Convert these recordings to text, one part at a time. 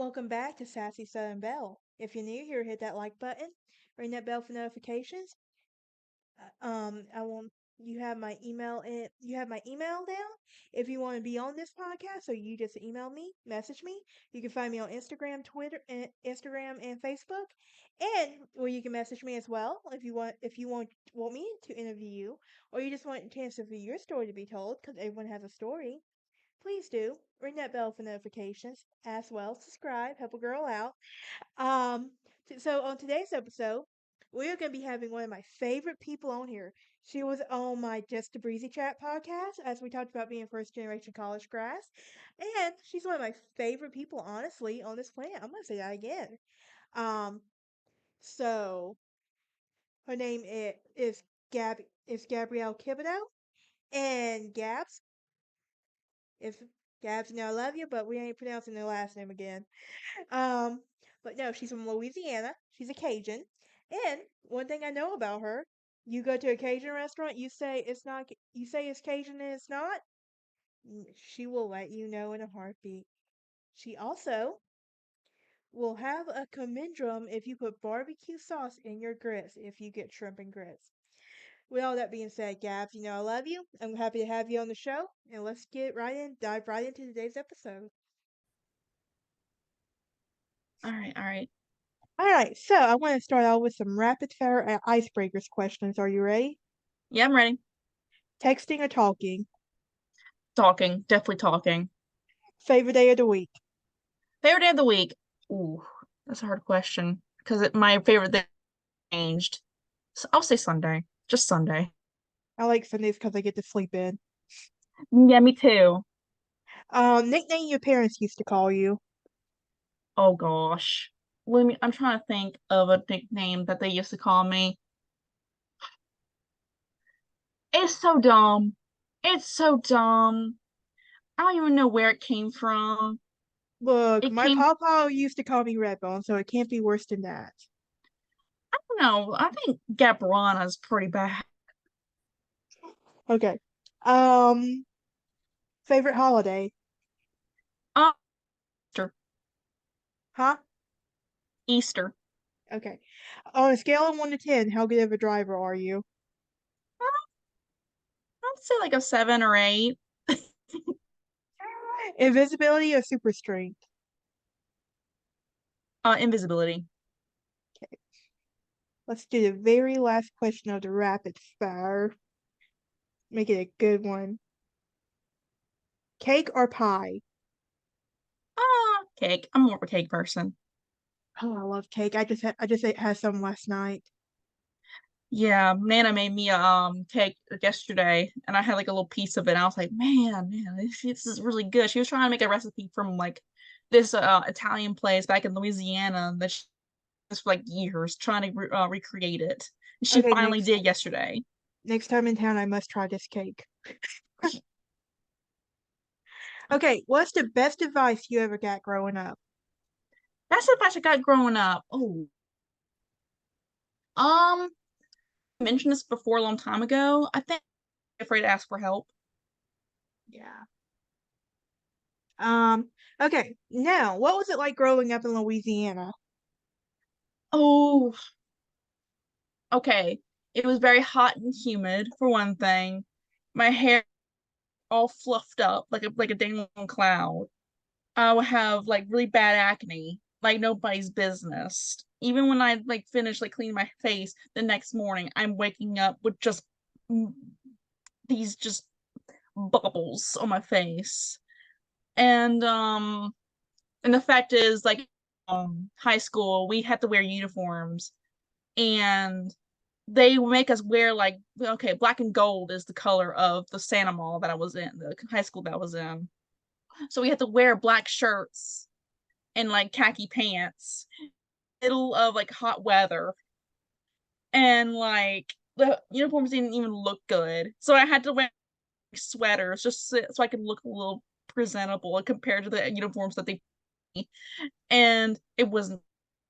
Welcome back to Sassy Southern Belle. If you're new here, hit that like button, ring that bell for notifications. I want you have my email in. You have my email down. If you want to be on this podcast, or you just email me, message me. You can find me on Instagram, Instagram and Facebook, and where you can message me as well if you want me to interview you, or you just want a chance for your story to be told because everyone has a story. Please do ring that bell for notifications as well. Subscribe, help a girl out. Um, so on today's episode, we are going to be having one of my favorite people on here. She was on my Just a Breezy Chat podcast as we talked about being first generation college grads, and she's one of my favorite people, honestly, on this planet. I'm going to say that again. Um, so her name is Gabrielle Quebedeaux, and if Gabs, you know I love you, but we ain't pronouncing their last name again. Um, but no, she's from Louisiana. She's a Cajun. And one thing I know about her, you go to a Cajun restaurant, you say it's not, you say it's Cajun and it's not, she will let you know in a heartbeat. She also will have a conundrum if you put barbecue sauce in your grits if you get shrimp and grits. With all that being said, Gabs, you know I love you. I'm happy to have you on the show, and let's dive right into today's episode. All right, all right. All right, so I want to start out with some rapid fire icebreakers questions. Are you ready? Yeah, I'm ready. Texting or talking? Talking, definitely talking. Favorite day of the week? Favorite day of the week? Ooh, that's a hard question because my favorite day changed. So I'll say Sunday, just Sunday. I like Sundays because I get to sleep in. Yeah, me too. Nickname your parents used to call you. Oh gosh. I'm trying to think of a nickname that they used to call me. It's so dumb. It's so dumb. I don't even know where it came from. Look, It my came, papa used to call me Redbone, so it can't be worse than that. I don't know. I think Gabrielle is pretty bad. Okay. Favorite holiday? Uh, Easter. Huh? Easter. Okay. On a scale of 1 to 10, how good of a driver are you? I'd say like a 7 or 8. Invisibility or super strength? Invisibility. Okay. Let's do the very last question of the rapid fire. Make it a good one. Cake or pie? Cake. I'm more of a cake person. Oh, I love cake. I just had some last night. Yeah, Nana made me a cake yesterday, and I had like a little piece of it. And I was like, man, this is really good. She was trying to make a recipe from like this Italian place back in Louisiana that she was for like years trying to recreate it. She Okay, finally next did yesterday. next time in town, I must try this cake. Okay, what's the best advice you ever got growing up? That's the advice I got growing up. Oh, I mentioned this before a long time ago. I think I'm afraid to ask for help. Yeah. Um, okay, now, what was it like growing up in Louisiana? Oh, okay. It was very hot and humid for one thing. My hair all fluffed up like a dang long cloud. I would have like really bad acne, like nobody's business. Even when I like finish like cleaning my face the next morning, I'm waking up with just these just bubbles on my face. And and the fact is like high school we had to wear uniforms and they make us wear like okay, black and gold is the color of the Santa Mall that I was in, the high school that I was in. So we had to wear black shirts and like khaki pants, middle of like hot weather, and like the uniforms didn't even look good. So I had to wear sweaters just so I could look a little presentable compared to the uniforms that they, and it wasn't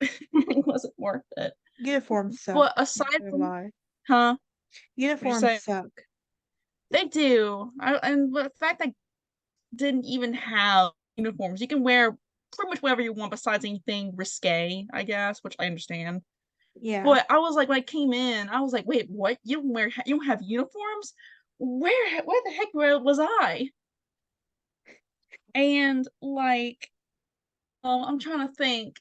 it wasn't worth it. Uniforms suck. But aside No from, lie. huh? What'd you Uniforms say? suck. They do. And the fact that I didn't even have uniforms. You can wear pretty much whatever you want besides anything risque, I guess, which I understand. Yeah. But I was like, when I came in, I was like, wait, what? You don't have uniforms? Where the heck was I? And like, I'm trying to think.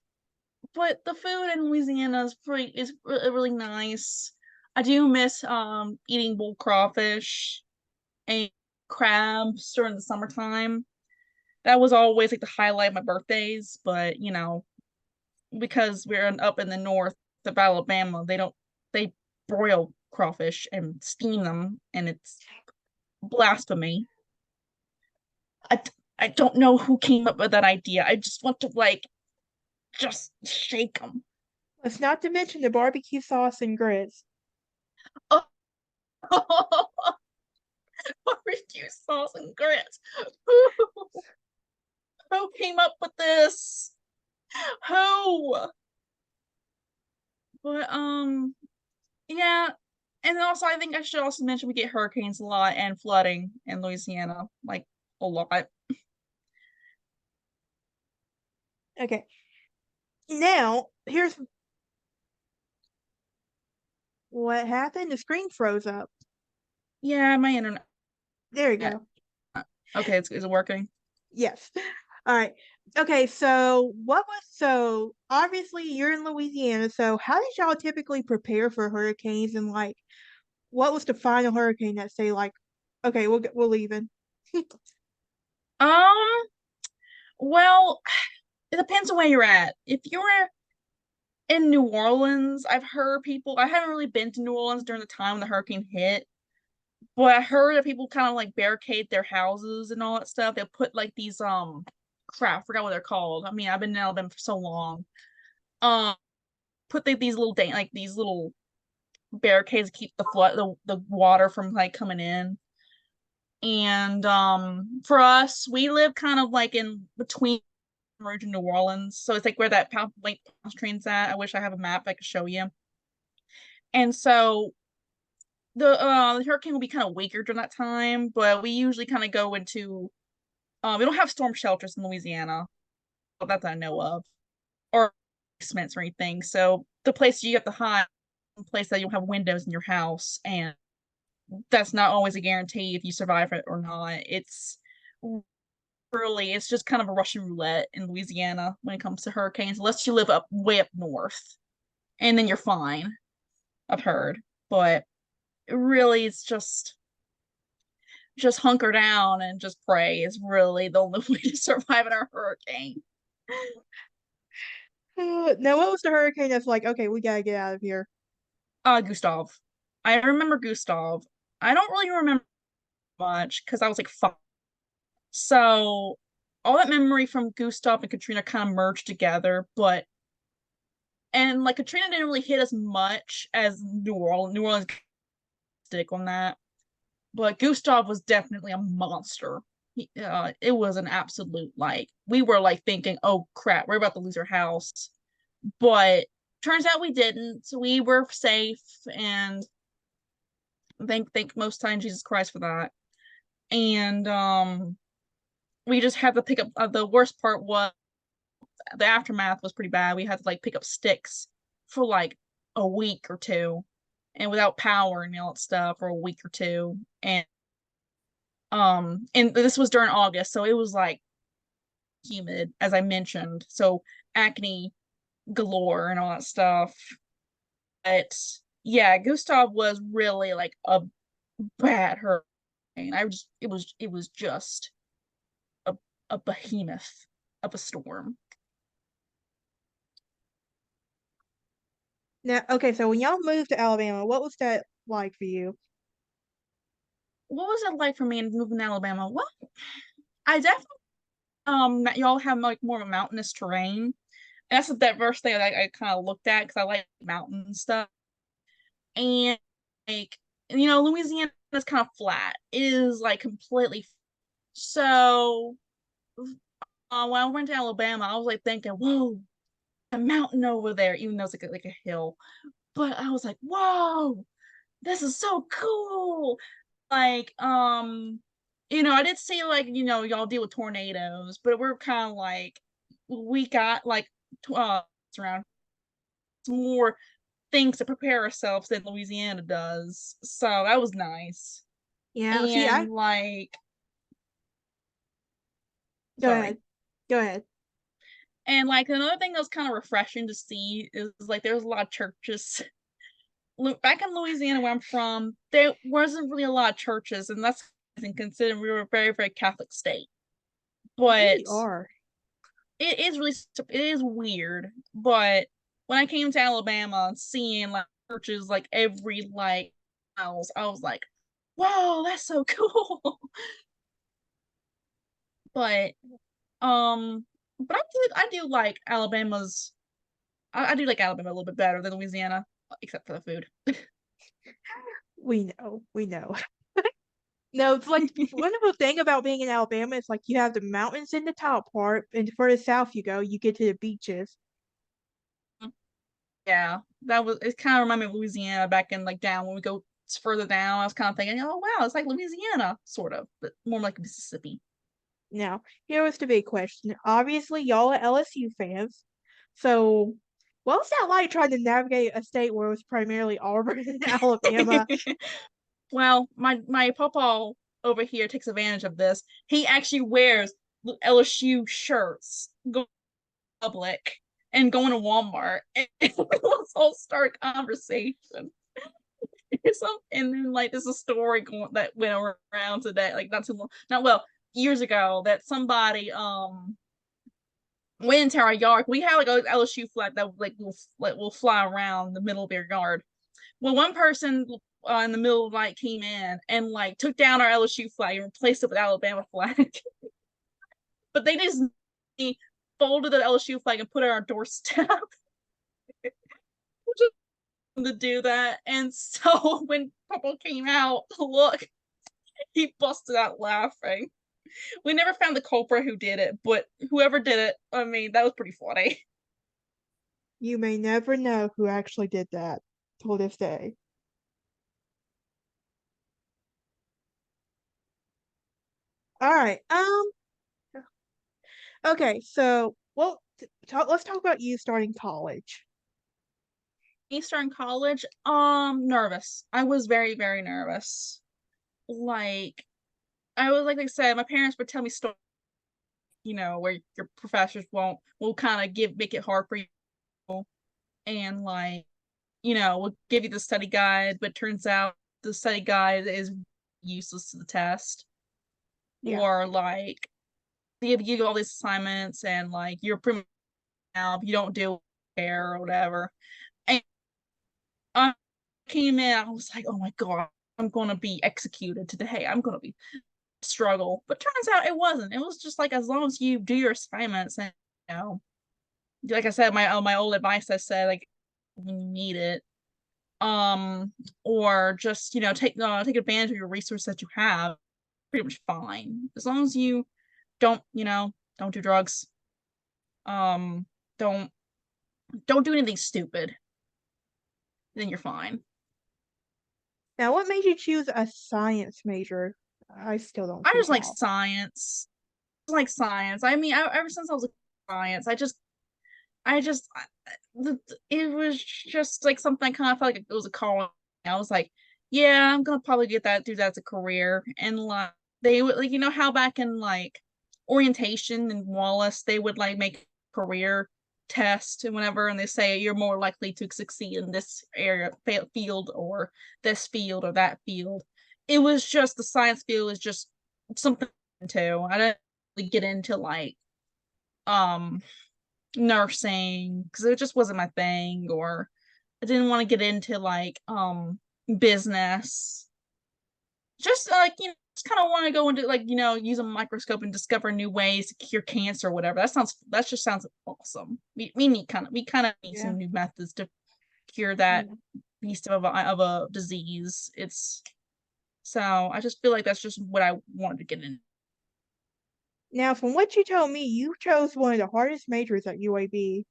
But the food in Louisiana is really nice. I do miss eating bull crawfish and crabs during the summertime. That was always like the highlight of my birthdays, but because up in the north of Alabama, they broil crawfish and steam them, and it's blasphemy. I, I don't know who came up with that idea. I just want to like just shake them. Let's not to mention the barbecue sauce and grits. Oh, barbecue sauce and grits. Who came up with this? Who? But yeah. And then also I think I should also mention we get hurricanes a lot and flooding in Louisiana, like a lot. Okay. Now, here's what happened. The screen froze up. Yeah, my internet. There you go. Okay, is it working? Yes. All right. Okay, so so obviously you're in Louisiana, so how did y'all typically prepare for hurricanes and like what was the final hurricane that say like okay, we're leaving? Um, well, it depends on where you're at. If you're in New Orleans, I've heard people, I haven't really been to New Orleans during the time when the hurricane hit, but I heard that people kind of like barricade their houses and all that stuff. They'll put like these crap, I forgot what they're called. I mean, I've been in Alabama for so long. Um, put these little like these little barricades to keep the water from like coming in. And for us, we live kind of like in between Rouge and New Orleans. So it's like where that like train's at. I wish I have a map I could show you. And so the hurricane will be kind of weaker during that time, but we usually kind of go into we don't have storm shelters in Louisiana, that I know of, or basements or anything. So the place you have to hide, place that you don't have windows in your house, and that's not always a guarantee if you survive it or not. It's just kind of a Russian roulette in Louisiana when it comes to hurricanes, unless you live up way up north, and then you're fine. I've heard, but really, it's just hunker down and just pray is really the only way to survive in a hurricane. Now what was the hurricane that's like okay, we gotta get out of here? Gustav. I remember Gustav. I don't really remember much because I was like 5. So all that memory from Gustav and Katrina kind of merged together, but and like Katrina didn't really hit as much as New Orleans. New Orleans stick on that, but Gustav was definitely a monster. It was an absolute like we were like thinking, oh crap, we're about to lose our house, but turns out we didn't. So we were safe, and thank most time Jesus Christ for that. And we just had to pick up. The worst part was the aftermath was pretty bad. We had to like pick up sticks for like a week or two, and without power and all that stuff for a week or two, and this was during August, so it was like humid, as I mentioned, so acne galore and all that stuff. But yeah, Gustav was really like a bad hurricane. It was just a a behemoth of a storm. Now okay, so when y'all moved to Alabama, what was that like for you? What was it like for me in moving to Alabama? Well, I definitely y'all have like more of a mountainous terrain. And that's that first thing I kind of looked at because I like mountain stuff. And like Louisiana is kind of flat. It is like completely so when I went to Alabama, I was like thinking, whoa, a mountain over there, even though it's like a hill. But I was like, whoa, this is so cool. Like, I did see like, y'all deal with tornadoes, but we're kind of like we got like around more things to prepare ourselves than Louisiana does. So that was nice. Yeah. See, I And like, go sorry. ahead. Go ahead. And like another thing that was kind of refreshing to see is like there's a lot of churches. Back in Louisiana where I'm from, there wasn't really a lot of churches, and that's considering we were a very, very Catholic state. You But really are. it is weird. But when I came to Alabama and seeing like churches like every like miles, I was like, "Whoa, that's so cool!" But um, but I do like Alabama's. I do like Alabama a little bit better than Louisiana, except for the food. We know. We know. No, it's like wonderful thing about being in Alabama is like you have the mountains in the top part, and the further south you go, you get to the beaches. Yeah, that was it. Kind of reminded me of Louisiana back in like down when we go further down. I was kind of thinking, oh wow, it's like Louisiana, sort of, but more like Mississippi. Now, here was the big question. Obviously, y'all are LSU fans. So, what was that like trying to navigate a state where it was primarily Auburn and Alabama? Well, my papa over here takes advantage of this. He actually wears LSU shirts, go public, and going to Walmart, and let's all start a conversation. And then like there's a story going that went around today, like not too long, not well, years ago, that somebody went into our yard. We have like a LSU flag that will fly around the middle of their yard. Well, one person in the middle of the night came in and like took down our LSU flag and replaced it with Alabama flag. But they just folded the LSU flag and put it on our doorstep to do that. And so when Papa came out to look, he busted out laughing. We never found the culprit who did it, but whoever did it, I mean, that was pretty funny. You may never know who actually did that till this day. All right. Okay. So, well, let's talk about you starting college. Eastern College, nervous. I was very, very nervous. Like, I was like I said, my parents would tell me stories, where your professors will kind of make it hard for you, and like, will give you the study guide, but turns out the study guide is useless to the test. Yeah. Or like they give you all these assignments and like you're pretty much out, you don't do care or whatever. And I came in, I was like, oh my god, I'm gonna be executed today. I'm gonna be struggle. But turns out it wasn't. It was just like as long as you do your assignments and like I said, my old advice I said like when you need it. Or just take advantage of your resource that you have, pretty much fine. As long as you don't do drugs. Um, don't don't do anything stupid, then you're fine. Now, what made you choose a science major? I still don't I see just like how. science. I like science. I mean, ever since I was like science, I just, it was just like something I kind of felt like it was a calling. I was like, yeah, I'm gonna probably do that as a career. And like they would like, how back in like orientation and Wallace, they would like make career test and whatever, and they say you're more likely to succeed in this area field or this field or that field. It was just the science field is just something too. I didn't really get into like um nursing because it just wasn't my thing, or I didn't want to get into like business. Just like just kind of want to go into like use a microscope and discover new ways to cure cancer or whatever. That just sounds awesome. We kind of need Yeah. some new methods to cure that Yeah. beast of a disease. It's so I just feel like that's just what I wanted to get in. Now, from what you told me, you chose one of the hardest majors at UAB.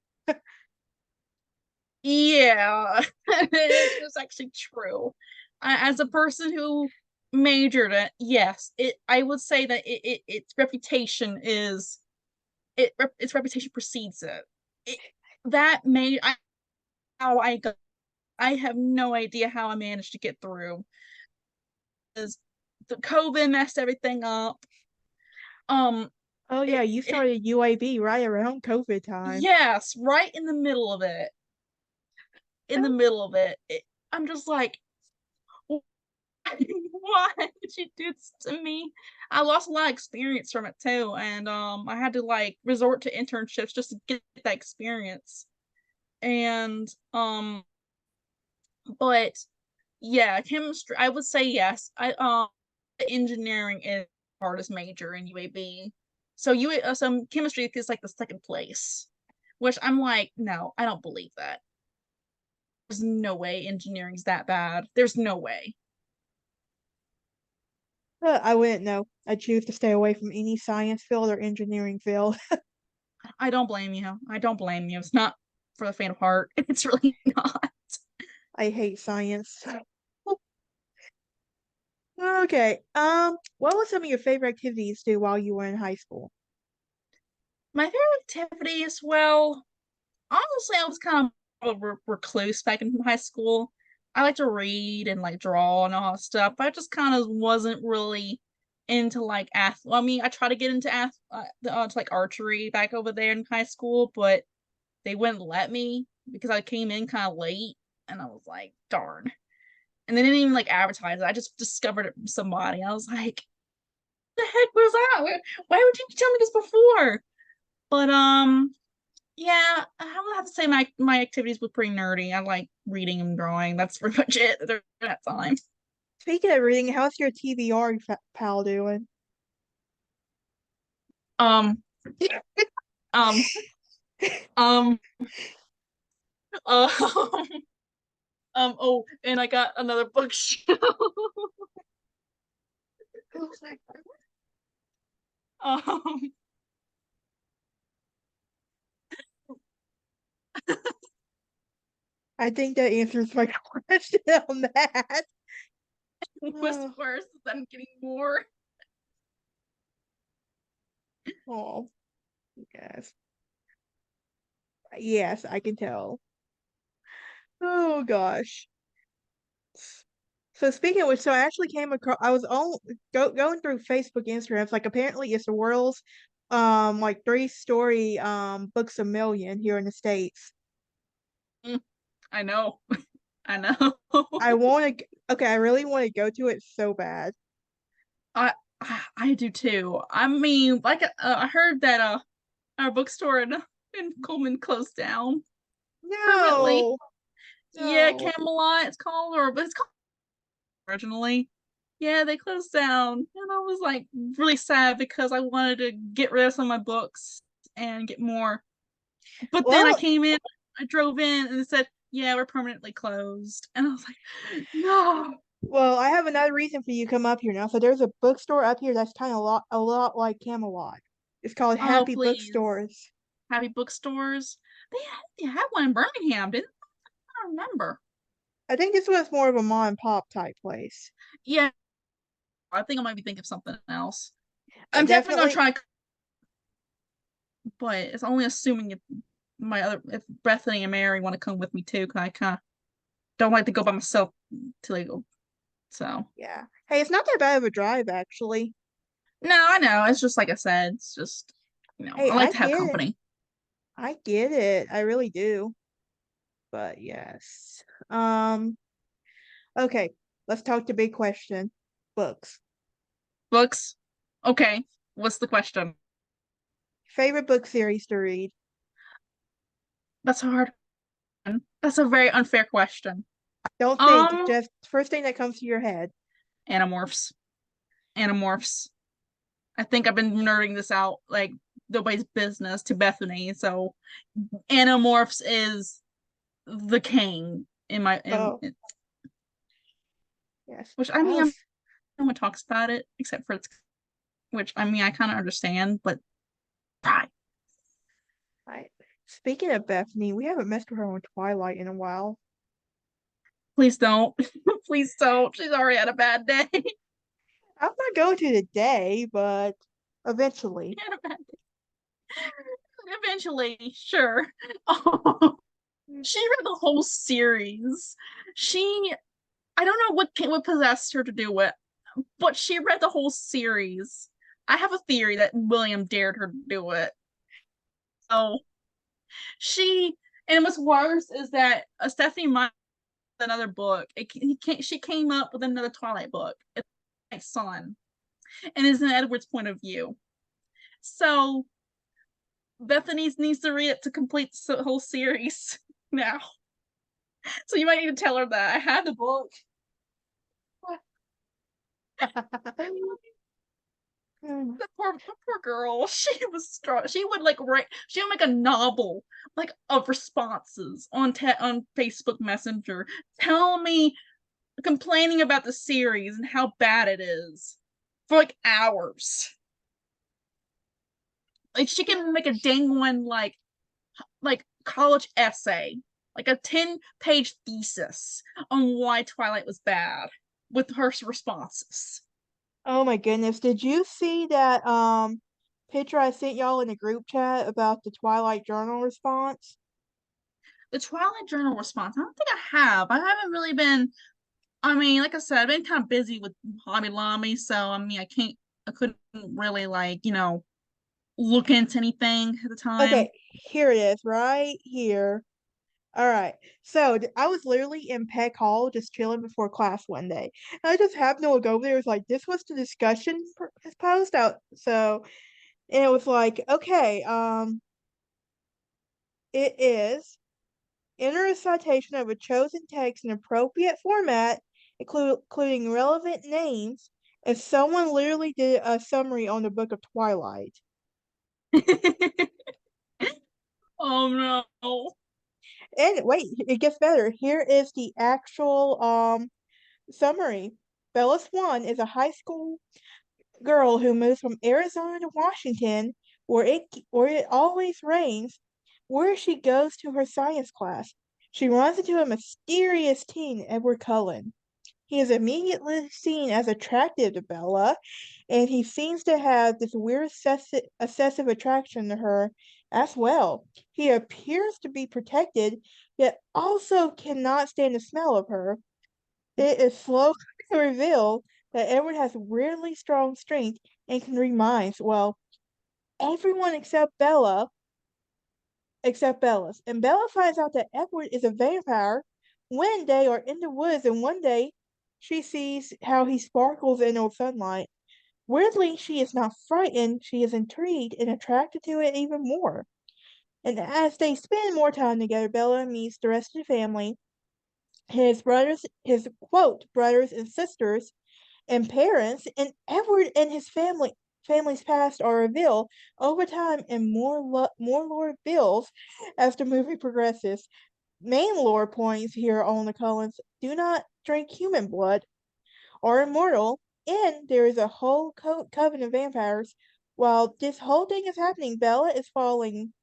Yeah, it's actually true. As a person who majored it, yes, I would say that its reputation is its reputation precedes it. it that made I how I got I have no idea how I managed to get through. Because the COVID messed everything up. Um, Oh yeah, you it, started UAB right around COVID time. yes, right in the middle of it. In the middle of it, I'm just like, why did you do this to me? I lost a lot of experience from it too, and I had to like resort to internships just to get that experience. And but yeah, chemistry. I would say yes. Engineering is the hardest major in UAB. So chemistry is like the second place, which I'm like, no, I don't believe that. There's no way engineering's that bad. There's no way. I wouldn't know. I choose to stay away from any science field or engineering field. I don't blame you. I don't blame you. It's not for the faint of heart. It's really not. I hate science. Okay. What were some of your favorite activities to do while you were in high school? My favorite activities, well, honestly, I was kind of a recluse back in high school. I like to read and like draw and all that stuff. But I just kind of wasn't really into like I mean, I tried to get into to like archery back over there in high school, but they wouldn't let me because I came in kind of late, and I was like, darn. And they didn't even like advertise it. I just discovered it from somebody. I was like, the heck was that? Why would you tell me this before? But yeah, I would have to say my activities were pretty nerdy. I like reading and drawing. That's pretty much it during that time. Speaking of reading, how's your TBR pal doing? Um, um, um, uh, oh, and I got another bookshelf. um, I think that answers my question on that. was worse than getting more. Oh, yes. Yes, I can tell. Oh gosh. So speaking of which, so I actually came across. I was on going through Facebook, Instagram. It's like apparently it's the world's like three-story books a million here in the States. Mm, I know. I know. I want to. Okay, I really want to go to it so bad. I I do too. I mean, like I heard that our bookstore in Coleman closed down permanently. No, Yeah, no. Camelot it's called, or but it's called originally. Yeah, they closed down, and I was like really sad because I wanted to get rid of some of my books and get more. But then I Well, came in, I drove in, and it said, "Yeah, we're permanently closed," and I was like, "No." well, I have another reason for you to come up here now. So there's a bookstore up here that's kind of a lot like Camelot. It's called Oh, Happy please. Bookstores. Happy bookstores. They had one in Birmingham, didn't I remember? I think this was more of a mom and pop type place. Yeah, I think I might be thinking of something else. I'm definitely gonna Definitely. try, but it's only assuming if Bethany and Mary want to come with me too, because I kind of don't like to go by myself till they go. So Yeah. Hey, it's not that bad of a drive, actually. no, I know. It's just like I said. It's just Hey, I like I to have get it. company. I get it. I really do. But yes. Okay. Let's talk the big question. Books. Books. Okay. What's the question? Favorite book series to read? That's a hard one. That's a very unfair question. Don't think, Um, just first thing that comes to your head. Animorphs. Animorphs. I think I've been nerding this out like nobody's business to Bethany. So Animorphs is the king in my Oh, yes. which I Oh, mean no one talks about it except for its which I mean I kind of understand, but pride. right. Speaking of Bethany, we haven't messed with her on Twilight in a while. Please don't. Please don't. She's already had a bad day. I'm not going to today, but eventually. Had a bad day. eventually, sure. She read the whole series. She, I don't know what possessed her to do it, but she read the whole series. I have a theory that William dared her to do it. So she, and what's worse is that Stephanie might another book. She came up with another Twilight book. It's my son, and is in Edward's point of view. So Bethany needs to read it to complete the whole series now. So you might need to tell her that I had the book. The poor girl. She was strong. She would like write. She would make a novel like of responses on Facebook Messenger, telling me, complaining about the series and how bad it is for like hours. Like she can make a dang one like college essay, like a 10-page thesis on why Twilight was bad with her responses. Oh my goodness. Did you see that picture I sent y'all in the group chat about the Twilight Journal response? The Twilight Journal response, I don't think I have. I haven't really been, I mean, like I said, I've been kind of busy with Hobby Lobby, so I mean, I couldn't really like, look into anything at the time. Okay, here it is, right here. All right. So I was literally in Peck Hall just chilling before class one day. And I just happened to look over there. It was like, this was the discussion post out. So, and it was like, okay, it is enter a citation of a chosen text in appropriate format, including relevant names, if someone literally did a summary on the Book of Twilight. Oh no. And wait, it gets better. Here is the actual summary. Bella Swan is a high school girl who moves from Arizona to Washington, where it always rains, where she goes to her science class. She runs into a mysterious teen, Edward Cullen. He is immediately seen as attractive to Bella, and he seems to have this weird obsessive attraction to her as well. He appears to be protected, yet also cannot stand the smell of her. It is slowly revealed that Edward has weirdly strong strength and can read minds. Well, everyone except Bella's. And Bella finds out that Edward is a vampire when they are in the woods, and one day she sees how he sparkles in the sunlight. Weirdly, she is not frightened, she is intrigued and attracted to it even more. And as they spend more time together, Bella meets the rest of the family, his quote, brothers and sisters, and parents, and Edward and his family's past are revealed over time, and more lore builds as the movie progresses. Main lore points here on the Cullens do not drink human blood, are immortal, and there is a whole coven of vampires. While this whole thing is happening, Bella is falling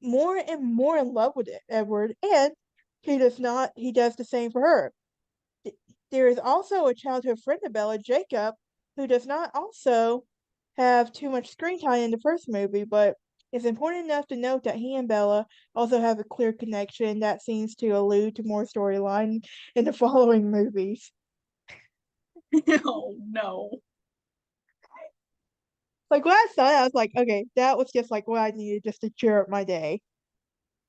more and more in love with Edward, and he does the same for her. There is also a childhood friend of Bella, Jacob, who does not also have too much screen time in the first movie, but it's important enough to note that he and Bella also have a clear connection that seems to allude to more storyline in the following movies. Oh no. Like when I saw that, I was like, okay, that was just like what I needed just to cheer up my day.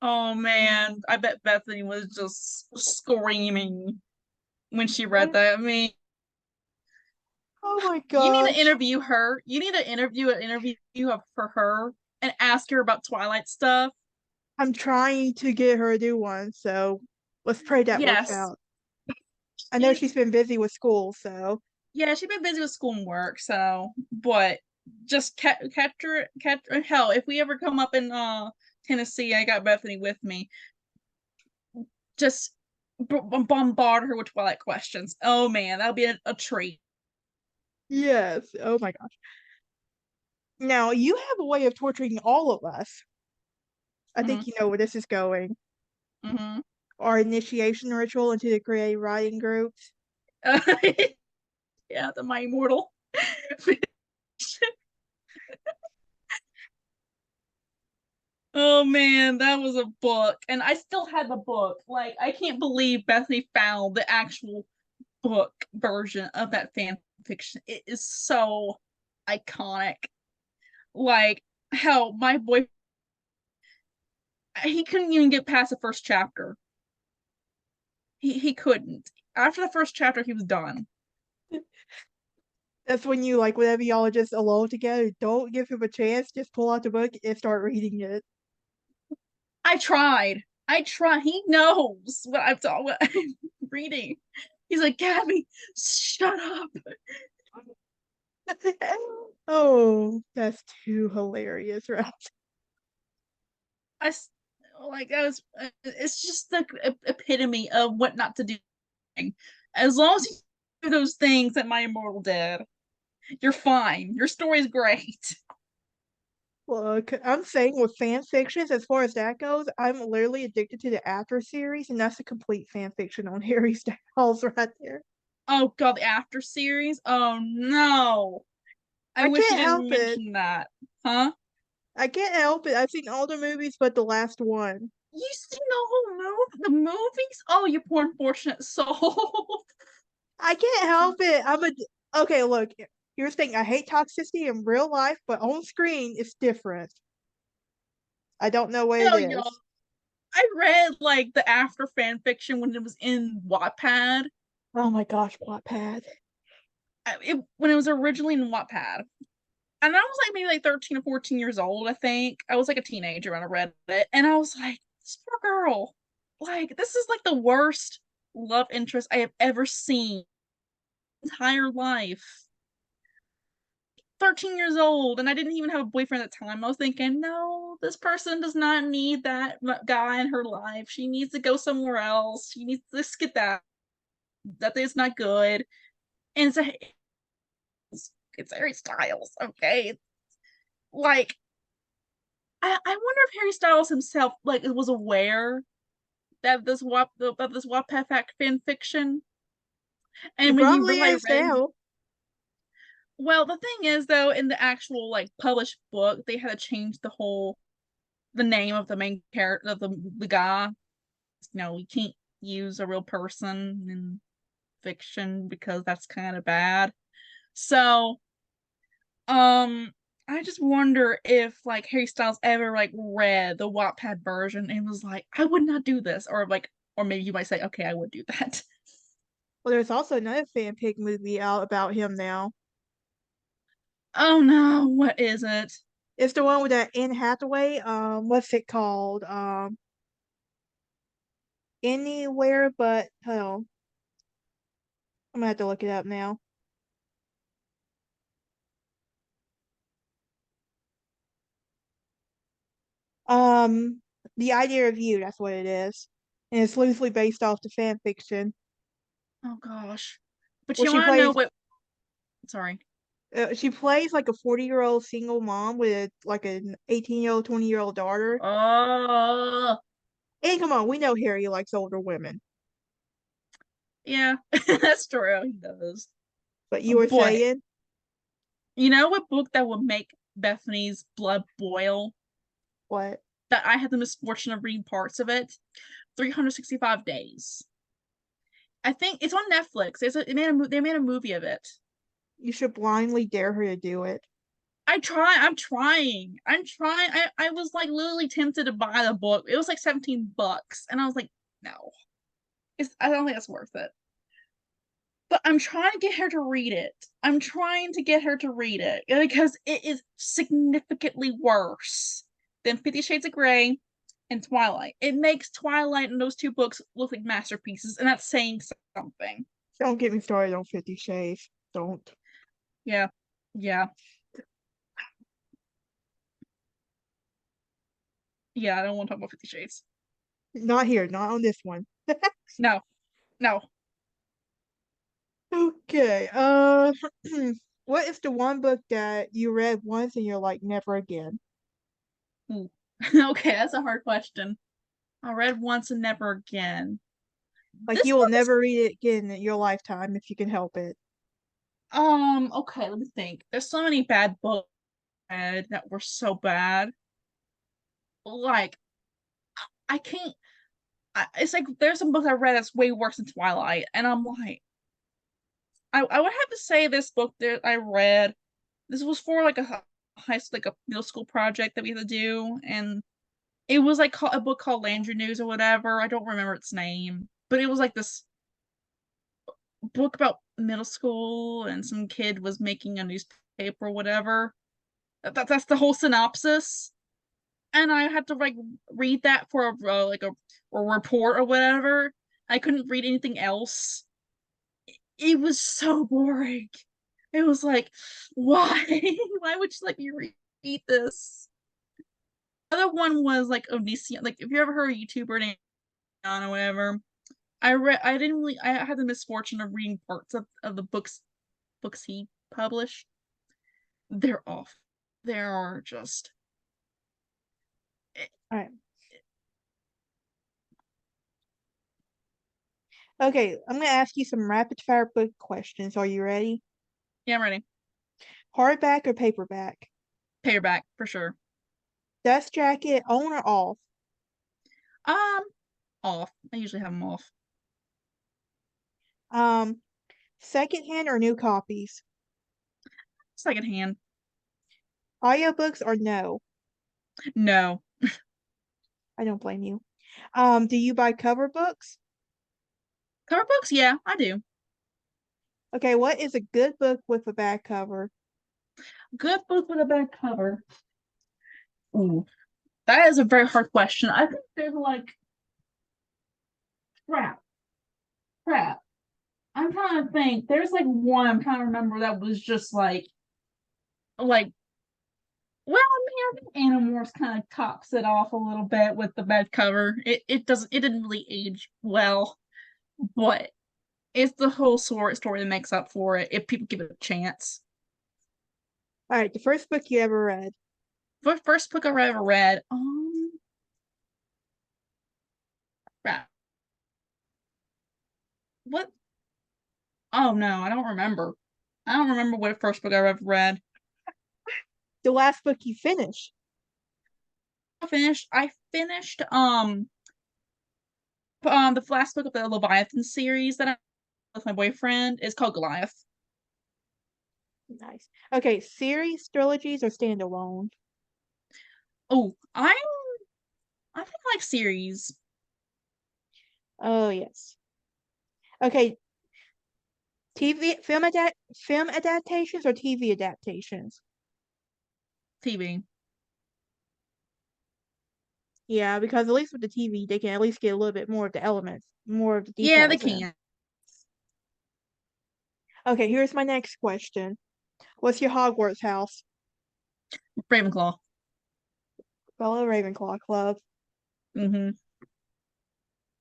Oh man. I bet Bethany was just screaming when she read that. I mean, Oh my you need to gosh. interview her. You need to interview for her and ask her about Twilight stuff. I'm trying to get her to do one, so let's pray that works Yes. out. I know She's she's been busy with school, so yeah, she's been busy with school and work, so but just catch her. Hell, if we ever come up in Tennessee, I got Bethany with me. Just bombard her with Twilight questions. Oh man, that'll be a treat. yes. Oh my gosh. Now you have a way of torturing all of us. I Mm-hmm. think you know where this is going. Mm-hmm. Our initiation ritual into the creative writing groups. Yeah, the my immortal. Oh man, that was a book. And I still had the book. Like, I can't believe Bethany found the actual book version of that fan fiction. It is so iconic. Like, hell, my boy, he couldn't even get past the first chapter. He couldn't. After the first chapter, he was done. That's when you like whenever y'all are just alone together, don't give him a chance. Just pull out the book and start reading it. I tried. I try. He knows what I'm reading. He's like, Gabby, shut up. Oh, that's too hilarious, right? I like I was. It's just the epitome of what not to do. As long as you do those things that my immortal did, you're fine. Your story's great. Look, I'm saying with fan fictions, as far as that goes, I'm literally addicted to the After series, and that's a complete fan fiction on Harry Styles right there. Oh god, the after series. Oh no. I I wish you can't didn't help it. mention that. Huh? I can't help it. I've seen all the movies but the last one. You seen the whole the movies? Oh, you poor unfortunate soul. I can't help it. Okay. Look, here's the thing. I hate toxicity in real life, but on screen it's different. I don't know what it Yo, is. I read like the after fan fiction when it was in Wattpad. Oh my gosh, Wattpad. When it was originally in Wattpad. And I was like maybe like 13 or 14 years old, I think. I was like a teenager when I read it. And I was like, this poor girl. Like, this is like the worst love interest I have ever seen in my entire life. 13 years old, and I didn't even have a boyfriend at the time. I was thinking, no, this person does not need that guy in her life. She needs to go somewhere else. She needs to skip that. That is not good. And it's Harry Styles, okay? Like, I wonder if Harry Styles himself like was aware that this Wattpad fan fiction. He And when he probably probably is read, now. well, the thing is though, in the actual like published book, they had to change the name of the main character of the guy. You know, we can't use a real person in fiction because that's kind of bad. So, um, I just wonder if like Harry Styles ever like read the Wattpad version and was like, I would not do this, or like, or maybe you might say, okay, I would do that. Well, there's also another fanfic movie out about him now. Oh no, what is it? It's the one with that Anne Hathaway. What's it called? Anywhere but hell. I'm gonna have to look it up now. Um, The Idea of You. That's what it is, and it's loosely based off the fan fiction. Oh gosh. But Well, you want to know what? Sorry. she plays like a 40-year-old single mom with like an 18-year-old, 20-year-old daughter. Oh, And come on, we know Harry likes older women. yeah, that's true. He does. But you were But saying you know what book that would make Bethany's blood boil? what? That I had the misfortune of reading parts of it. 365 Days. I think it's on Netflix. They made a movie of it. You should blindly dare her to do it. I'm trying. I'm trying. I was like literally tempted to buy the book. It was like $17. And I was like, no. I don't think it's worth it. But I'm trying to get her to read it. I'm trying to get her to read it because it is significantly worse than 50 Shades of Grey and Twilight. It makes Twilight and those two books look like masterpieces, and that's saying something. Don't get me started on 50 Shades. Don't. Yeah. Yeah. Yeah, I don't want to talk about 50 Shades. Not here, not on this one. No. No. Okay. What is the one book that you read once and you're like never again? Ooh. Okay, that's a hard question. I read once and never again. Like This you will book is never read it again in your lifetime if you can help it. okay, let me think. There's so many bad books that were so bad. like I can't. It's like there's some books I read that's way worse than Twilight, and I'm like, I would have to say this book that I read. This was for like a like a middle school project that we had to do, and it was like a book called Landry News or whatever. I don't remember its name, but it was like this book about middle school, and some kid was making a newspaper or whatever. That's the whole synopsis, and I had to like read that for a report or whatever. I couldn't read anything else. It was so boring. It was like, why? Why would you let me read this? The other one was like Onision. Like, if you ever heard a YouTuber named Onision or whatever, I didn't really. I had the misfortune of reading parts of the books he published. They're off. They are just. All right. Okay, I'm gonna ask you some rapid fire book questions. Are you ready? Yeah, I'm ready. Hardback or paperback? Paperback for sure. Dust jacket on or off? Um, Off. I usually have them off. Um, Secondhand or new copies? Secondhand. Audiobooks or no? No. I don't blame you. Do you buy cover books? Cover books? Yeah, I do. Okay, what is a good book with a bad cover? Good book with a bad cover. Ooh, that is a very hard question. I think there's like crap, crap. I'm trying to think. There's like one I'm trying to remember that was just like well, I mean, I think Animorphs kind of tops it off a little bit with the bad cover. It didn't really age well, but it's the whole story that makes up for it if people give it a chance. All right, the first book you ever read. The first book I ever read, crap. What? Oh no, I don't remember. I don't remember what first book I ever read. The last book you finished. I finished the last book of the Leviathan series that I with my boyfriend is called Goliath. Nice. Okay, series, trilogies, or standalone? Oh, I think I like series. Oh yes. Okay, film adaptations or TV adaptations? TV. Yeah, because at least with the TV, they can at least get a little bit more of the elements, more of the Yeah, they details in. can. Okay, here's my next question. What's your Hogwarts house? Ravenclaw. Fellow Ravenclaw Club. Mm-hmm.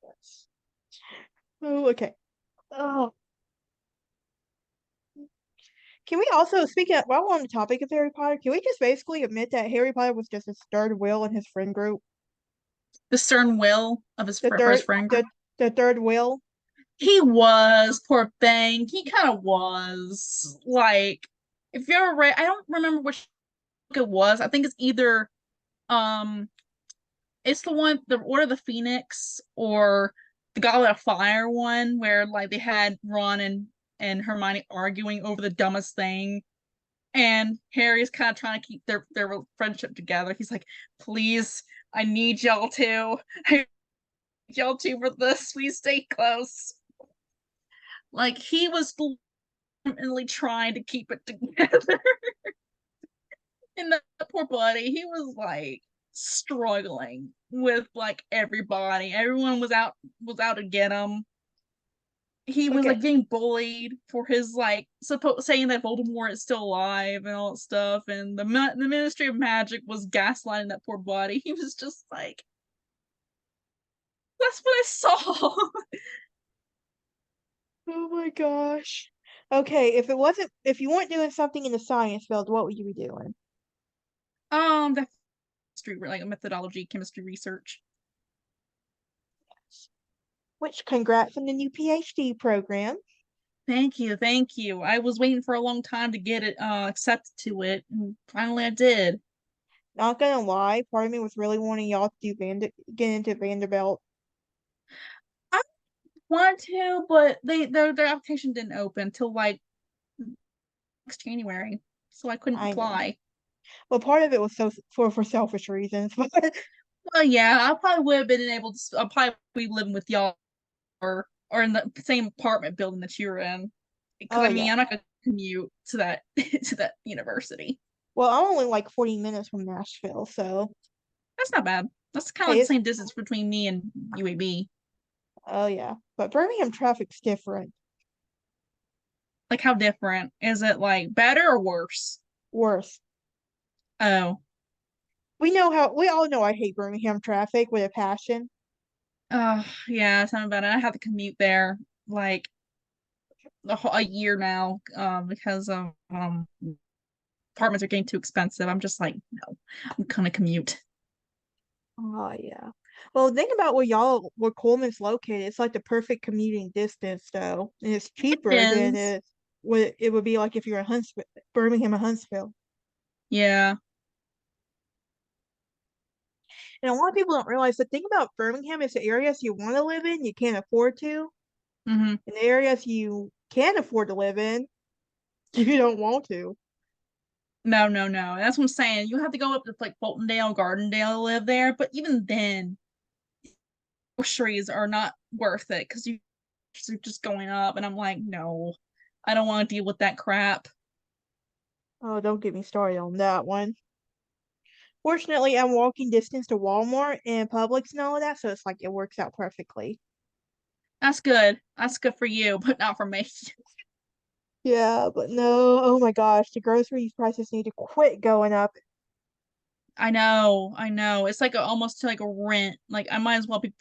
Yes. Oh, okay. Oh, can we also speak of while we're on the topic of Harry Potter? Can we just basically admit that Harry Potter was just a third wheel in his friend group? The stern will of his The for his third, friend group. the third wheel. He was, poor thing. He kind of was. Like, if you ever read, I don't remember which book it was. I think it's either um it's the one, the Order of the Phoenix, or the Goblet of Fire one, where like they had Ron and Hermione arguing over the dumbest thing, and Harry's kind of trying to keep their friendship together. He's like, "Please, I need y'all to, I need y'all to for this. Please stay close." Like he was legitimately trying to keep it together. And the poor buddy, he was like struggling with like everybody. Everyone was out to get him. He was Okay, like getting bullied for his like saying that Voldemort is still alive and all that stuff, and the Ministry of Magic was gaslighting that poor buddy. He was just like, "That's what I saw." oh my gosh. Okay, if you weren't doing something in the science field, what would you be doing? The chemistry, like methodology, chemistry research. Which, congrats on the new PhD program. Thank you, thank you. I was waiting for a long time to get it accepted to it, and finally I did. Not gonna lie, part of me was really wanting y'all to do get into Vanderbilt. I wanted to, but their application didn't open till like next January, so I couldn't I know. apply. Well, part of it was for selfish reasons, but Well, yeah, I probably would have been able to. I'll probably be living with y'all or in the same apartment building that you're in. Because oh I mean, yeah. I'm not gonna commute to that to that university. Well, I'm only like 40 minutes from Nashville, so That's not bad. That's kind of hey, like the it's same distance between me and UAB. oh yeah. But Birmingham traffic's different. Like, how different is it? Like better or worse? Worse. Oh, We all know I hate Birmingham traffic with a passion. yeah. Tell me about it. I have to commute there like a year now, because apartments are getting too expensive. I'm just like, no, I'm gonna commute. Oh yeah. Well, think about where Coleman's located. It's like the perfect commuting distance, though, and it's It cheaper than is. what it would be like if you're in Birmingham or Huntsville. Yeah. And a lot of people don't realize the thing about Birmingham is the areas you want to live in, you can't afford to, Hmm. and the areas you can afford to live in, you don't want to. No, no, no. That's what I'm saying. You have to go up to like Fultondale, Gardendale to live there, but even then, groceries are not worth it because you're just going up, and I'm like, no, I don't want to deal with that crap. Oh, don't get me started on that one. Fortunately, I'm walking distance to Walmart and Publix and all of that, so it's like it works out perfectly. That's good. That's good for you, but not for me. Yeah, but no, oh my gosh, the grocery prices need to quit going up. I know, I know. It's like almost like a rent. Like I might as well be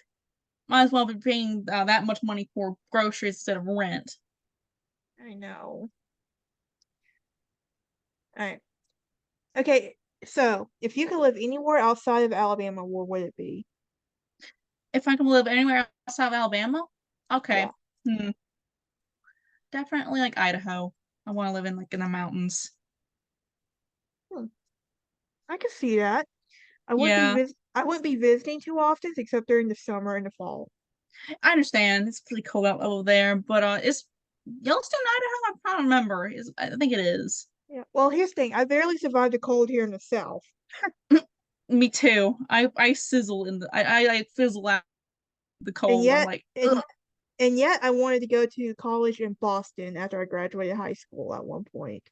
paying that much money for groceries instead of rent. I know. All right. Okay, so if you could live anywhere outside of Alabama, where would it be? If I can live anywhere outside of Alabama, Yeah. okay. Hmm. Definitely like Idaho. I want to live in like in the mountains. Hmm, I could see that. Yeah, I wouldn't be visiting too often except during the summer and the fall. I understand. It's pretty cold out over there, but it's Yellowstone, Idaho. I'm trying to remember. Is I think it is. Yeah. Well, here's the thing. I barely survived the cold here in the South. Me too. I sizzle in the I fizzle out the And cold. I'm yet like, ugh. and yet I wanted to go to college in Boston after I graduated high school at one point.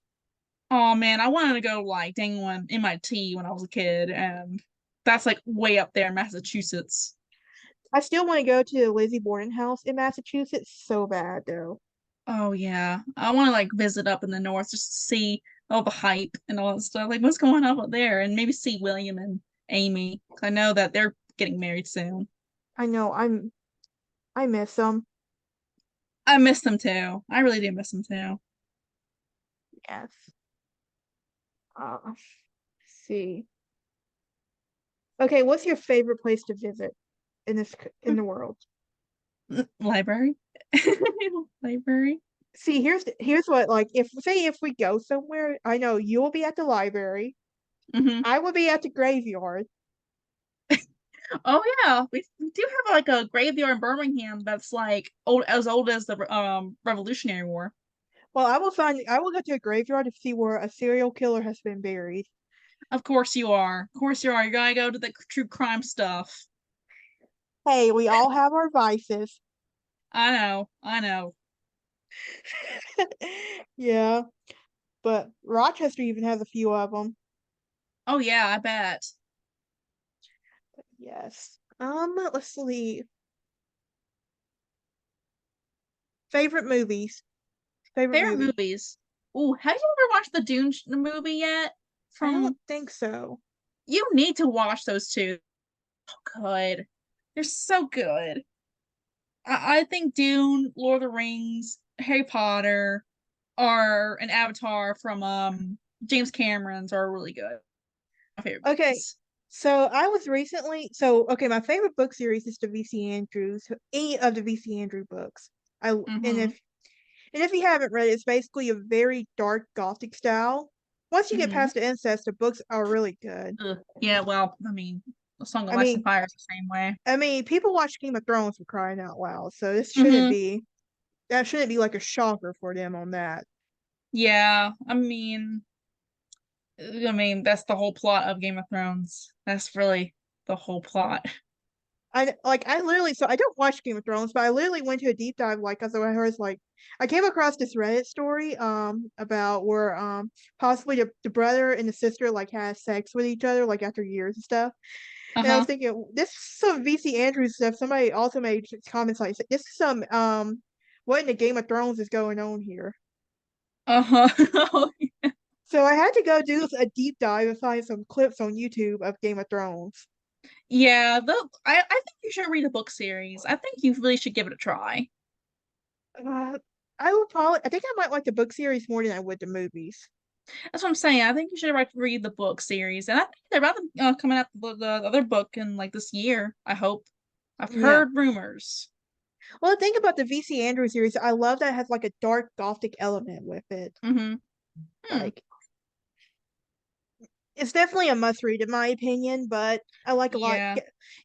Oh man, I wanted to go like dang one MIT when I was a kid, and that's like way up there in Massachusetts. I still want to go to the Lizzie Borden House in Massachusetts so bad though. Oh yeah, I want to like visit up in the north just to see all the hype and all that stuff. Like what's going on up there, and maybe see William and Amy. 'Cause I know that they're getting married soon. I know I miss them. I miss them too. I really do miss them too. Yes. Let's see. Okay, what's your favorite place to visit in the world? Library, library. See, here's what like if we go somewhere, I know you will be at the library, Hmm. I will be at the graveyard. Oh yeah, we do have like a graveyard in Birmingham that's like old as the Revolutionary War. Well, I will go to a graveyard to see where a serial killer has been buried. Of course you are. Of course you are. You gotta go to the true crime stuff. Hey, we all have our vices. I know. I know. Yeah, but Rochester even has a few of them. Oh yeah, I bet. Yes. Let's see. Favorite movies. Favorite Favorite movie. movies. Ooh, have you ever watched the Dune movie yet? I don't From think so. You need to watch those two. Oh, good. They're so good. I think Dune, Lord of the Rings, Harry Potter, are an Avatar from James Cameron's are really good. My favorite Okay, movies. okay, my favorite book series is the VC Andrews, any of the VC Andrew books. I Mm-hmm. and if you haven't read it, it's basically a very dark gothic style. once you get Hmm. past the incest, the books are really good. Yeah, well, I mean, the Song of I Ice and mean, Fire is the same way. people watch Game of Thrones for crying out loud, so Hmm. that shouldn't be like a shocker for them on that. Yeah, I mean, that's the whole plot of Game of Thrones. That's really the whole plot. I literally so I don't watch Game of Thrones, but I literally went to a deep dive like because I heard like I came across this Reddit story about where possibly the brother and the sister like had sex with each other like after years and stuff. And I was Uh-huh. thinking this is some VC Andrews stuff. Somebody also made comments like this is some what in the Game of Thrones is going on here. Uh-huh. So I had to go do a deep dive and find some clips on YouTube of Game of Thrones. Yeah, I think you should read the book series. I think you really should give it a try. Uh, I would probably I think I might like the book series more than I would the movies. That's what I'm saying. I think you should read the book series, and I think they're about to coming out the other book in like this year. I hope. I've Yeah. heard rumors. Well, the thing about the VC Andrews series, I love that it has like a dark gothic element with it. Mm-hmm. Hmm. Like it's definitely a must read in my opinion, but I like a lot. Yeah.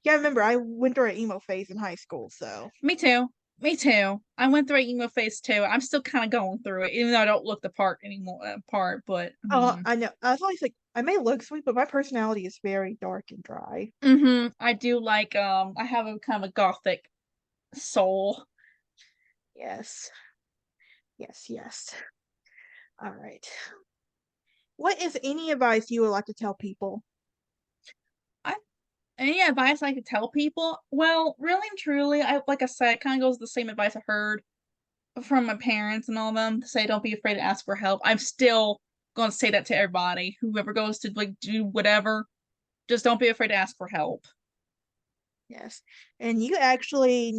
Yeah, remember I went through an emo phase in high school, so Me too. Me too. I went through an emo phase too. I'm still kind of going through it, even though I don't look the part anymore. Part, but I oh, mean, I know. I was always like I may look sweet, but my personality is very dark and dry. I do like I have a kind of a gothic soul. Yes, yes. All right. What is any advice you would like to tell people? I Any advice I could tell people? Well, really and truly, I like I said, it kind of goes the same advice I heard from my parents and all them to say don't be afraid to ask for help. I'm still going to say that to everybody. Whoever goes to like do whatever, just don't be afraid to ask for help. Yes, and you actually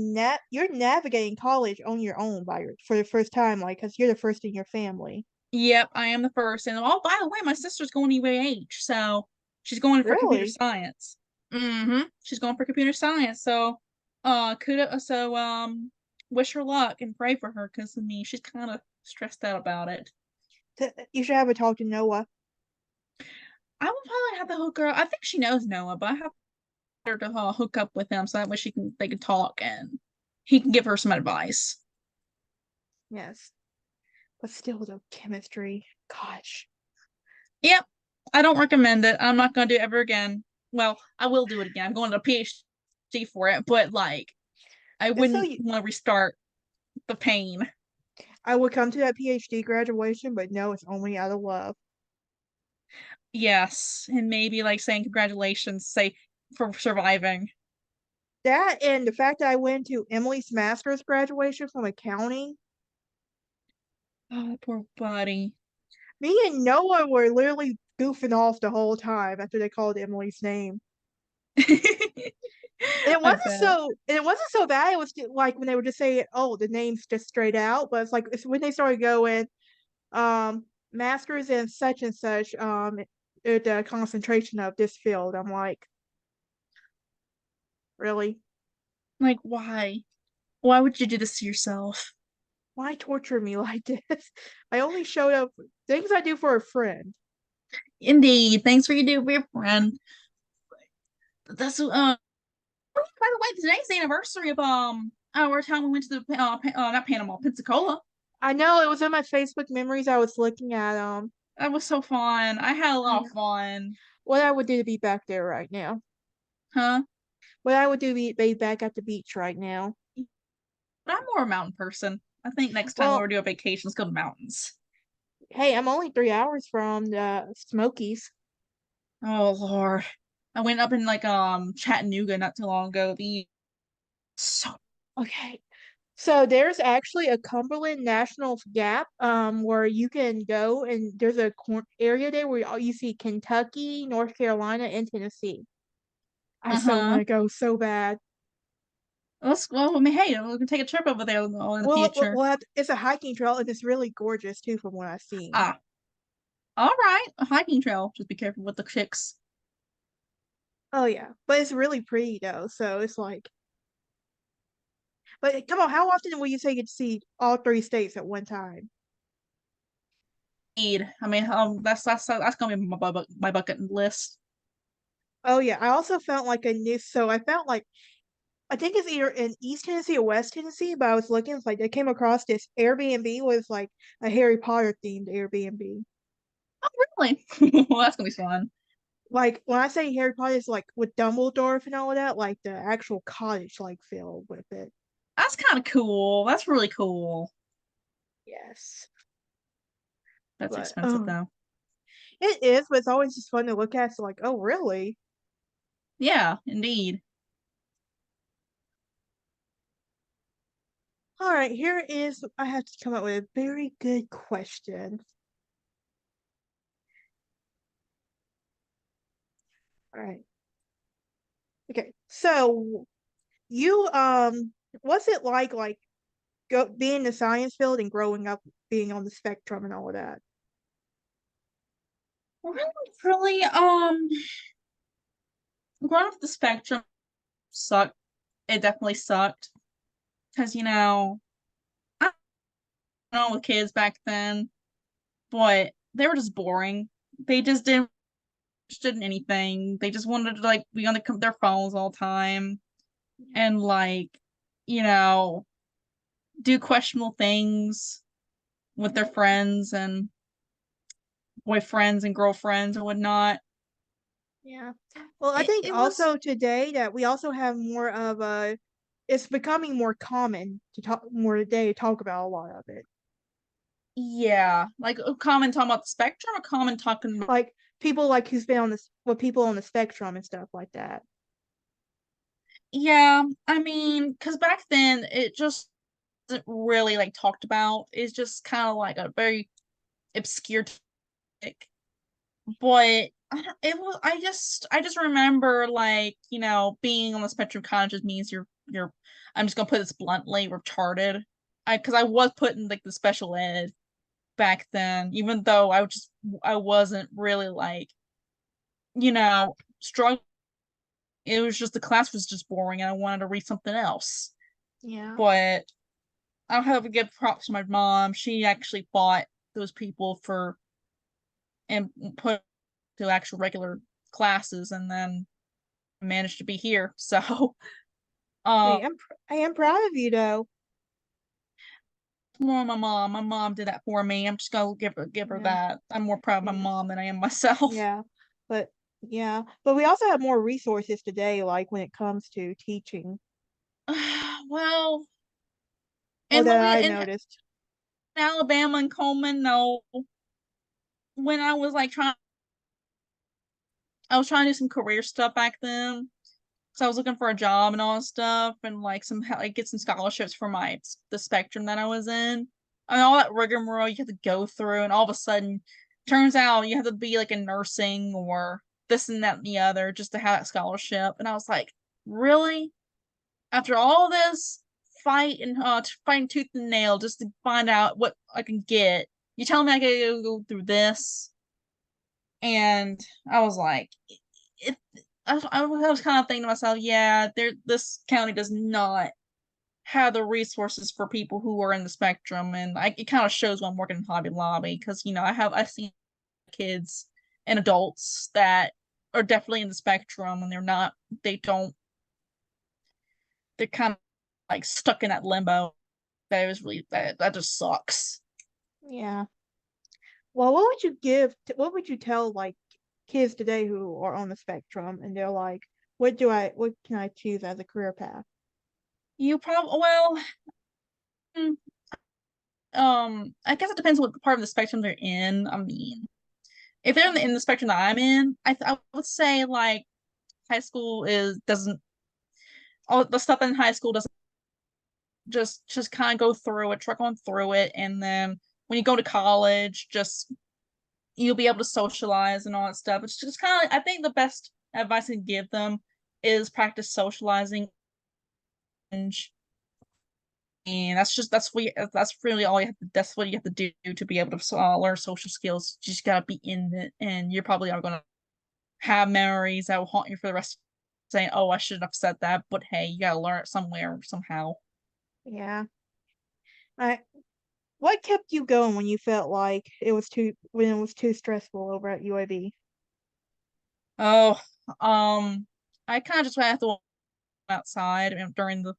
you're navigating college on your own for the first time, like because you're the first in your family. Yep, I am the first. And oh, by the way, my sister's going to UAH, so she's going for computer Really? science. She's going for computer science. So, kudos. So, wish her luck and pray for her because I mean she's kind of stressed out about it. You should have a talk to Noah. I will probably have to hook her. I think she knows Noah, but I have her to hook up with him so that way they can talk and he can give her some advice. Yes, but still, the chemistry. Gosh, Yep, I don't recommend it. I'm not gonna do it ever again. Well, I will do it again. I'm going to a PhD for it, but like I just so wouldn't you, want to restart the pain. I would come to that PhD graduation, but no, it's only out of love. Yes, and maybe like saying congratulations, say for surviving. That and the fact that I went to Emily's master's graduation from accounting. Oh, poor buddy. Me and Noah were literally goofing off the whole time after they called Emily's name. And I bet. it wasn't so bad. It was just, like when they were just saying, "Oh, the name's just straight out." But it's when they started going, masters in such and such, at the concentration of this field. I'm like, really? Like, why? Why would you do this to yourself? Why torture me like this? I only showed up things I do for a friend. Indeed. Thanks for you do for your friend. That's by the way, today's the anniversary of our time we went to the not Panama, Pensacola. I know it was in my Facebook memories. I was looking at That was so fun. I had a I lot of know fun. what I would do to be back there right now. Huh? What I would do to be back at the beach right now. But I'm more a mountain person. I think next time Well, we'll do a vacation, let's go to mountains. hey, I'm only 3 hours from the Smokies. Oh Lord. I went up in like Chattanooga not too long ago. The so Okay. So there's actually a Cumberland National Gap where you can go and there's a area there where you see Kentucky, North Carolina, and Tennessee. I so want uh-huh. to go so bad. I mean, hey, we can take a trip over there in the future. It's a hiking trail and it's really gorgeous too from what I've seen. Ah, all right. A hiking trail. Just be careful with the chicks. Oh yeah, but it's really pretty though. So it's like, but come on, how often will you say you get to see all three states at one time? I mean, that's gonna be my bucket list. Oh yeah, I also felt like I knew. So I felt like I think it's either in East Tennessee or West Tennessee, but I was looking, it's like I came across this Airbnb was like a Harry Potter themed Airbnb. Oh, really? Well, that's gonna be fun. Like when I say Harry Potter, it's like with Dumbledore and all of that, like the actual cottage like feel with it. That's kind of cool. That's really cool. Yes. That's But expensive though. it is, but it's always just fun to look at. So like, oh really? Yeah, indeed. All right, here is I have to come up with a very good question. All right. Okay. So you what's it like go being in the science field and growing up being on the spectrum and all of that? Really, really, growing up the spectrum sucked. It definitely sucked because I don't know with kids back then, but they were just boring. They just didn't interested in anything. They just wanted to like be on their phones all the time and like, you know, do questionable things with their friends and boyfriends and girlfriends and whatnot. Yeah. Well, I It, think it was also today that we also have more of a it's becoming more common to talk more today to talk about a lot of it. yeah, like a common talking about the spectrum, a common talking about Like people like who's been on this with people on the spectrum and stuff like that. yeah, I mean, because back then it just wasn't really like talked about. It's just kind of like a very obscure topic. But it was I just remember like being on the spectrum kind of just means you're I'm just gonna put this bluntly retarded. Because I was put in like the special ed back then, even though I wasn't really like struggling. It was just the class was just boring and I wanted to read something else. Yeah. But I'll have to give props to my mom. She actually fought those people for and put to actual regular classes and then managed to be here. So, uh, I am proud of you though. more my mom. My mom did that for me. I'm just gonna give her Yeah. that. I'm more proud of my Yes. mom than I am myself. Yeah. But yeah. But we also have more resources today, like when it comes to teaching. Well, Or in that Louis I in noticed. Alabama and Coleman, no. When I was trying to do some career stuff back then. So I was looking for a job and all that stuff, and like like get some scholarships for the spectrum that I was in, and all that rigmarole you have to go through, and all of a sudden, turns out you have to be like in nursing or this and that and the other just to have that scholarship. And I was like, really? After all this fighting tooth and nail just to find out what I can get, you tell me I gotta go through this? And I was like, it, I was kind of thinking to myself, yeah, this county does not have the resources for people who are in the spectrum, and it kind of shows when I'm working in Hobby Lobby because I've seen kids and adults that are definitely in the spectrum, and they don't they're kind of like stuck in that limbo. That just sucks. Yeah. Well, what would you tell like kids today who are on the spectrum and they're like, what can I choose as a career path? You probably mm, I guess it depends what part of the spectrum they're in. I mean, if they're in the spectrum that I'm in, I would say like high school is doesn't all the stuff in high school doesn't just kind of go through it, truck on through it, and then when you go to college, just you'll be able to socialize and all that stuff. It's just kind of I think the best advice I can give them is practice socializing, and that's really all that's what you have to do to be able to learn social skills. You just gotta be in it, and you're probably are gonna have memories that will haunt you for the rest of saying, oh, I shouldn't have said that, but hey, you gotta learn it somewhere somehow. Yeah. I What kept you going when you felt like it was too stressful over at UAB? Oh, I kind of just have to walk outside during the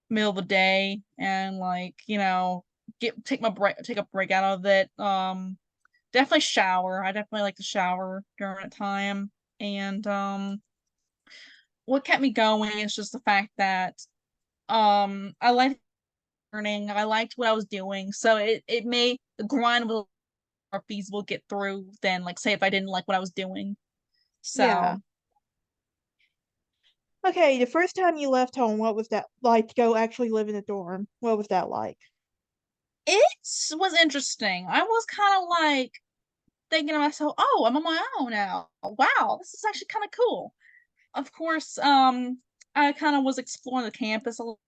middle of the day and like, get take a break out of it. Definitely shower. I definitely like to shower during that time. And what kept me going is just the fact that I liked learning. I liked what I was doing. So it made the grind was more feasible to get through than like say if I didn't like what I was doing. Yeah. So Okay, the first time you left home, what was that like to go actually live in a dorm? What was that like? it was interesting. I was kind of like thinking to myself, oh, I'm on my own now. Wow, this is actually kind of cool. Of course, I kind of was exploring the campus a little,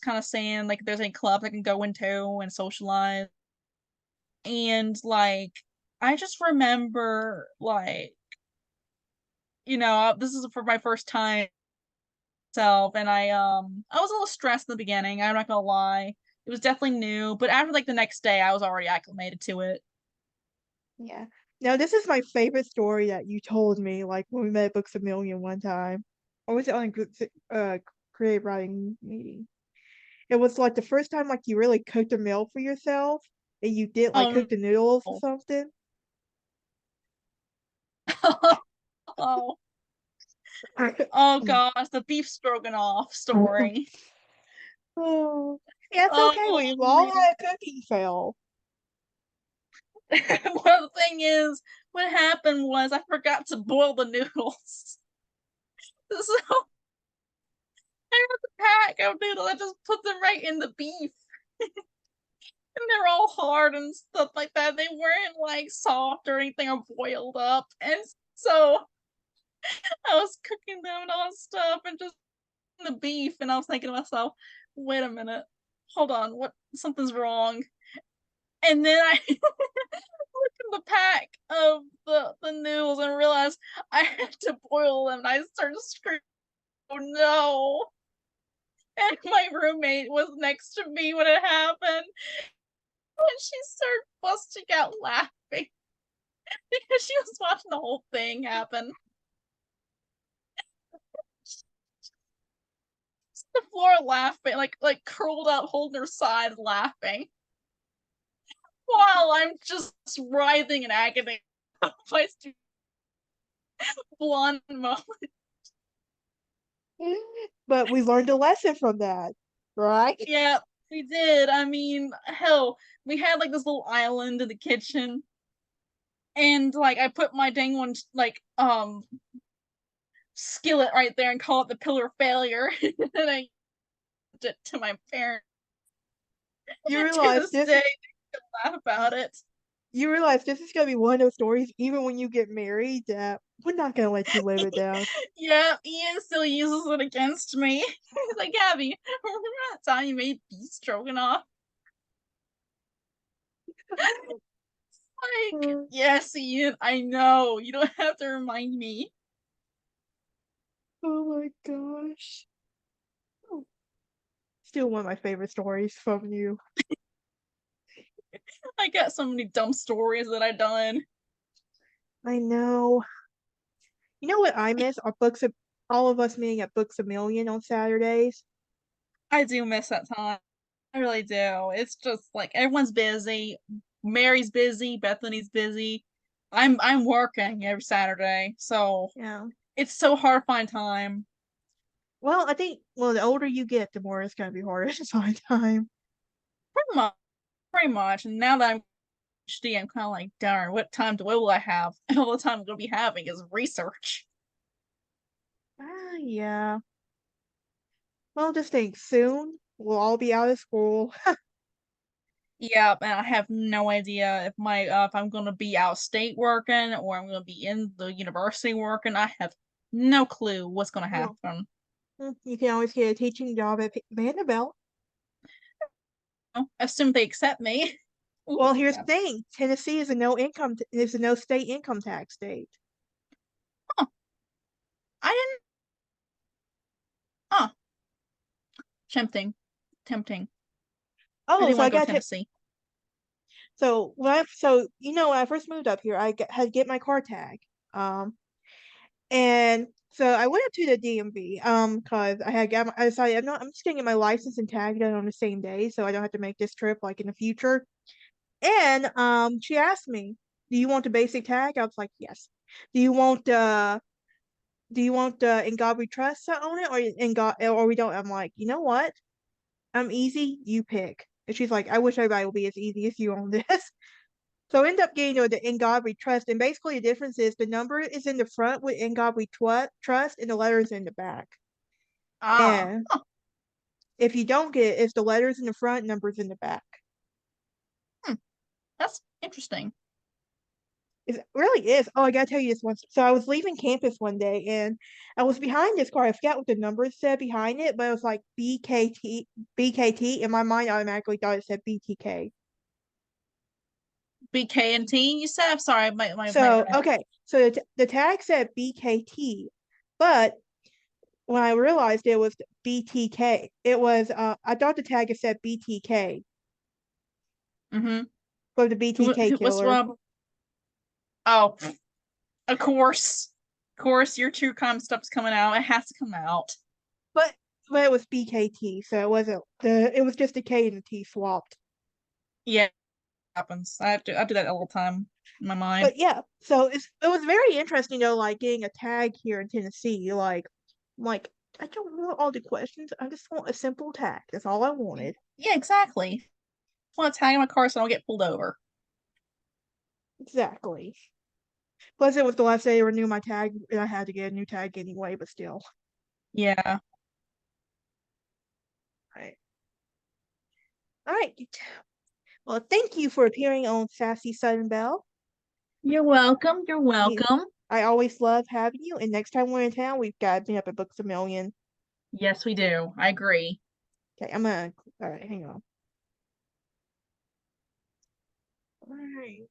kind of saying like if there's any clubs I can go into and socialize. And like I just remember like, this is for my first time myself and I was a little stressed in the beginning, I'm not gonna lie. It was definitely new, but after like the next day I was already acclimated to it. Yeah. Now this is my favorite story that you told me, like when we met at Books a Million one time. Or was it on a creative writing meeting? It was like the first time like you really cooked a meal for yourself and you did like cook Oh the noodles or no. something. Oh, oh gosh, the beef stroganoff story. Oh, yeah, it's okay. Oh We've all man. had a cooking fail. Well, the thing is, what happened was I forgot to boil the noodles. So I had the pack of noodles. I just put them right in the beef. And they're all hard and stuff like that. They weren't like soft or anything or boiled up. And so I was cooking them and all that stuff and just the beef. And I was thinking to myself, wait a minute, hold on, what something's wrong. And then I looked in the pack of the noodles and realized I had to boil them. And I started screaming, oh no. And my roommate was next to me when it happened. And she started busting out laughing because she was watching the whole thing happen. The floor laughing, like curled up, holding her side, laughing, while I'm just writhing in agony. My blonde moment. But we learned a lesson from that, right? Yeah, we did. I mean, hell, we had like this little island in the kitchen, and like I put my dang one like skillet right there and call it the pillar of failure, and I did it to my parents. You And to realize this this day, they laugh about it. you realize this is gonna be one of those stories, even when you get married, that we're not gonna let you live it down. Yeah, Ian still uses it against me. He's like, Gabby, remember that time you made beef stroganoff? Like, Mm. yes, Ian, I know. You don't have to remind me. Oh my gosh. Still one of my favorite stories from you. I got so many dumb stories that I done. I know. You know what I miss? All of us meeting at Books a Million on Saturdays. I do miss that time. I really do. It's just like everyone's busy. Mary's busy, Bethany's busy. I'm working every Saturday, so Yeah. it's so hard to find time. Well, I think the older you get, the more it's gonna be harder to find time. Pretty much, pretty much. And now that I'm PhD, I'm kind of like, darn, what will I have? And all the time I'm gonna be having is research. Ah, yeah. Well, just think soon we'll all be out of school. Yeah, and I have no idea if I'm gonna be out of state working or I'm gonna be in the university working. I have no clue what's gonna Well, happen. you can always get a teaching job at Vanderbilt. Assume they accept me. Well, here's the Yeah. thing: Tennessee is a no state income tax state. Huh. I didn't. Huh. Tempting. Tempting. I Oh, didn't so want to go to Tennessee. So when I first moved up here, had to get my car tag. Um, and so I went up to the DMV, cause I decided I'm just gonna get my license and tag done on the same day, so I don't have to make this trip like in the future. And she asked me, "Do you want the basic tag?" I was like, "Yes." Do you want do you want the in God we trust to own it or in God or we don't? I'm like, you know what? I'm easy. You pick. And she's like, I wish everybody would be as easy as you on this. So I end up getting the In God We Trust, and basically the difference is the number is in the front with In God We Trust, and the letters in the back. Ah, And if you don't get it, it's the letters in the front, numbers in the back. hmm, that's interesting. It really is. Oh, I gotta tell you this once. So I was leaving campus one day, and I was behind this car. I forgot what the numbers said behind it, but it was like BKT. In my mind, I automatically thought it said BTK. BK and T, you said? I'm sorry, my So internet. okay, so the tag said BKT, but when I realized it was BTK, it was I thought the tag had said BTK Mm-hmm. for the BTK What's killer, Rob? Oh, of course. Of course, your true crime stuff's coming out. It has to come out. but it was BKT, so it wasn't it was just the K and the T swapped. Yeah, it happens. I do that all the time in my mind. But yeah, so it was very interesting though, like getting a tag here in Tennessee. Like I don't want all the questions. I just want a simple tag. That's all I wanted. Yeah, exactly. I want to tag in my car so I don't get pulled over. Exactly. Plus, it was the last day to renew my tag, and I had to get a new tag anyway. But still, Yeah. all right, all right. Well, thank you for appearing on Sassy Southern Belle. You're welcome. You're You, welcome. I always love having you. And next time we're in town, we've got to meet up at Books a Million. Yes, we do. I agree. Okay, I'm gonna. All right, hang on. All right.